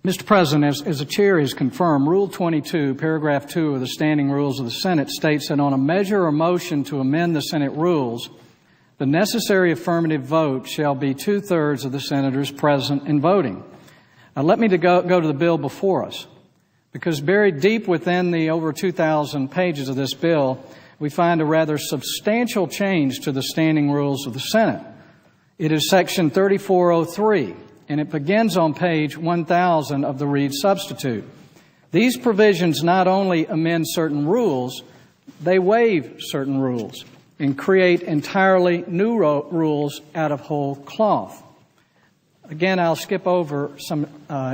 Mr. President, as the Chair has confirmed, Rule 22, Paragraph 2 of the Standing Rules of the Senate states that on a measure or motion to amend the Senate rules, the necessary affirmative vote shall be 2/3 of the senators present and voting. Now, let me go to the bill before us, because buried deep within the over 2,000 pages of this bill, we find a rather substantial change to the standing rules of the Senate. It is Section 3403, and it begins on page 1000 of the Reid substitute. These provisions not only amend certain rules, they waive certain rules and create entirely new rules out of whole cloth. Again, I'll skip over some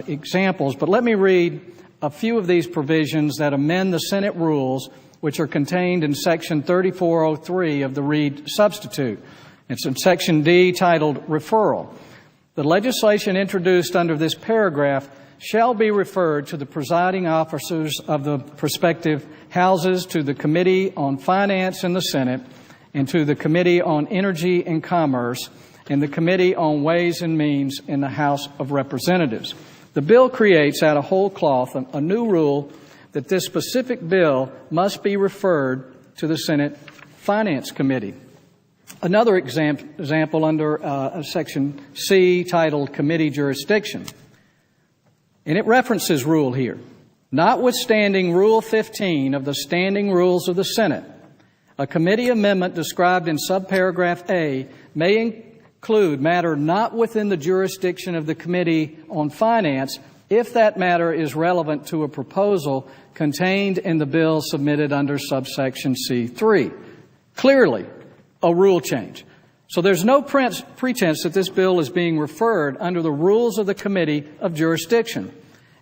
examples, but let me read a few of these provisions that amend the Senate rules, which are contained in Section 3403 of the Reid substitute. It's in Section D, titled Referral. The legislation introduced under this paragraph shall be referred to the presiding officers of the prospective houses, to the Committee on Finance in the Senate, and to the Committee on Energy and Commerce, and the Committee on Ways and Means in the House of Representatives. The bill creates out of whole cloth a new rule that this specific bill must be referred to the Senate Finance Committee. Another example under Section C, titled Committee Jurisdiction. And it references rule here. Notwithstanding Rule 15 of the Standing Rules of the Senate, a committee amendment described in subparagraph A may include matter not within the jurisdiction of the Committee on Finance if that matter is relevant to a proposal contained in the bill submitted under subsection C3. Clearly, a rule change. So there's no pretense that this bill is being referred under the rules of the Committee of Jurisdiction.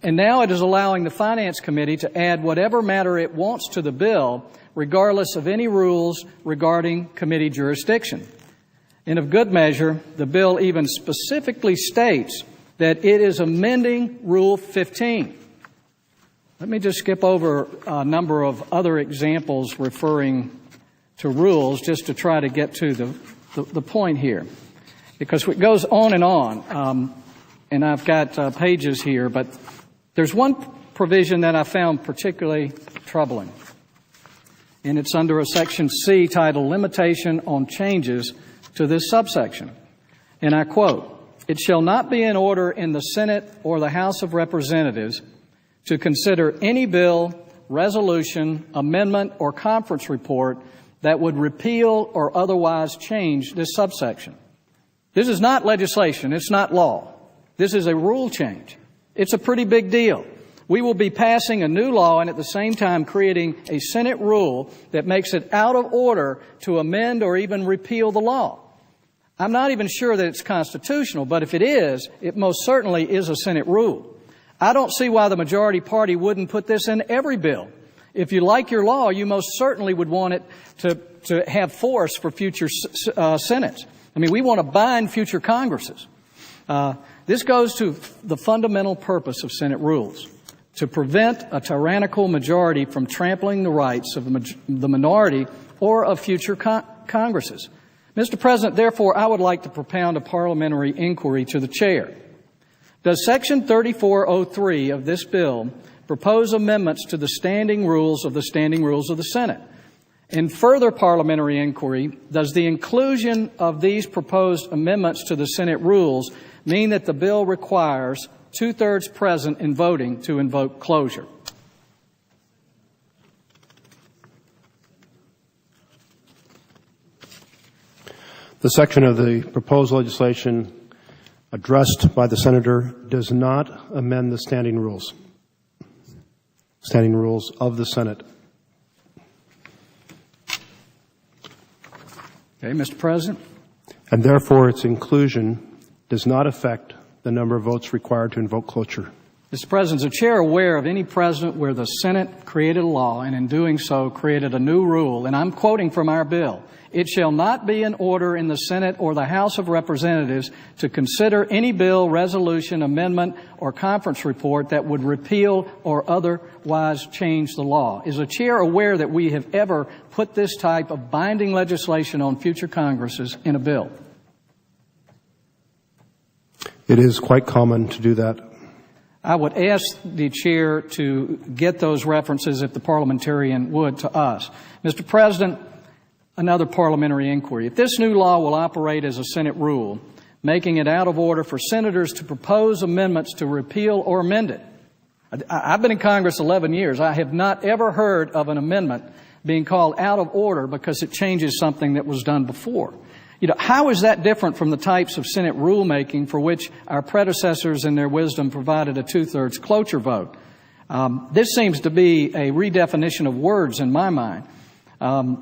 And now it is allowing the Finance Committee to add whatever matter it wants to the bill, regardless of any rules regarding committee jurisdiction. And of good measure, the bill even specifically states that it is amending Rule 15. Let me just skip over a number of other examples referring to rules just to try to get to the point here, because it goes on, and I've got pages here, but there's one provision that I found particularly troubling, and it's under a Section C titled Limitation on Changes to this subsection. And I quote, "It shall not be in order in the Senate or the House of Representatives to consider any bill, resolution, amendment, or conference report that would repeal or otherwise change this subsection." This is not legislation. It's not law. This is a rule change. It's a pretty big deal. We will be passing a new law and at the same time creating a Senate rule that makes it out of order to amend or even repeal the law. I'm not even sure that it's constitutional, but if it is, it most certainly is a Senate rule. I don't see why the majority party wouldn't put this in every bill. If you like your law, you most certainly would want it to have force for future Senates. I mean, we want to bind future Congresses. This goes to the fundamental purpose of Senate rules, to prevent a tyrannical majority from trampling the rights of the minority or of future Congresses. Mr. President, therefore, I would like to propound a parliamentary inquiry to the Chair. Does Section 3403 of this bill propose amendments to the standing rules of the Senate? In further parliamentary inquiry, does the inclusion of these proposed amendments to the Senate rules mean that the bill requires 2/3 present in voting to invoke closure? The section of the proposed legislation addressed by the Senator does not amend the standing rules of the Senate. Okay, Mr. President. And therefore, its inclusion does not affect the number of votes required to invoke cloture. Mr. President, is the Chair aware of any precedent where the Senate created a law and in doing so created a new rule? And I'm quoting from our bill. "It shall not be in order in the Senate or the House of Representatives to consider any bill, resolution, amendment, or conference report that would repeal or otherwise change the law." Is the Chair aware that we have ever put this type of binding legislation on future Congresses in a bill? It is quite common to do that. I would ask the chair to get those references, if the parliamentarian would, to us. Mr. President, another parliamentary inquiry. If this new law will operate as a Senate rule, making it out of order for senators to propose amendments to repeal or amend it. I've been in Congress 11 years. I have not ever heard of an amendment being called out of order because it changes something that was done before. How is that different from the types of Senate rulemaking for which our predecessors in their wisdom provided a 2/3 cloture vote? This seems to be a redefinition of words in my mind. Mr.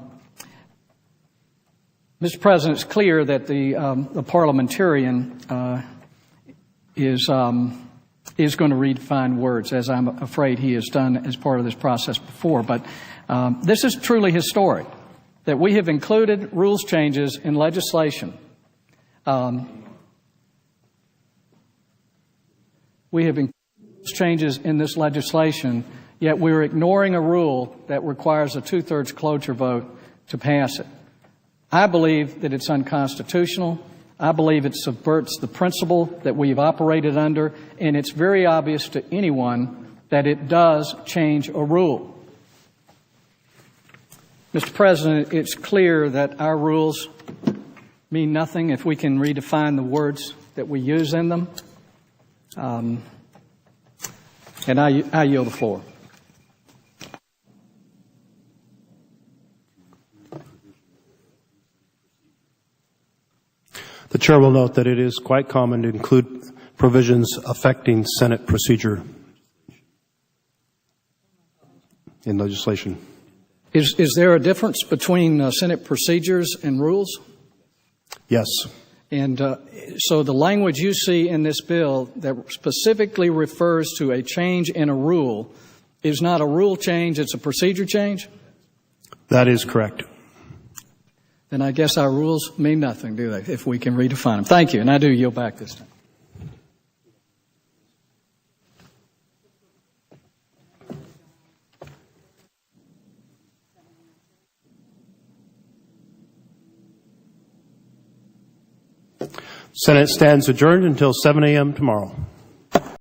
President, it's clear that the parliamentarian is going to redefine words, as I'm afraid he has done as part of this process before. But this is truly historic, that we have included rules changes in legislation. We have included changes in this legislation, yet we're ignoring a rule that requires a 2/3 cloture vote to pass it. I believe that it's unconstitutional. I believe it subverts the principle that we've operated under, and it's very obvious to anyone that it does change a rule. Mr. President, it's clear that our rules mean nothing if we can redefine the words that we use in them. And I yield the floor. The Chair will note that it is quite common to include provisions affecting Senate procedure in legislation. Is there a difference between Senate procedures and rules? Yes. And so the language you see in this bill that specifically refers to a change in a rule is not a rule change, it's a procedure change? That is correct. Then I guess our rules mean nothing, do they, if we can redefine them. Thank you, and I do yield back this time. Senate stands adjourned until 7 a.m. tomorrow.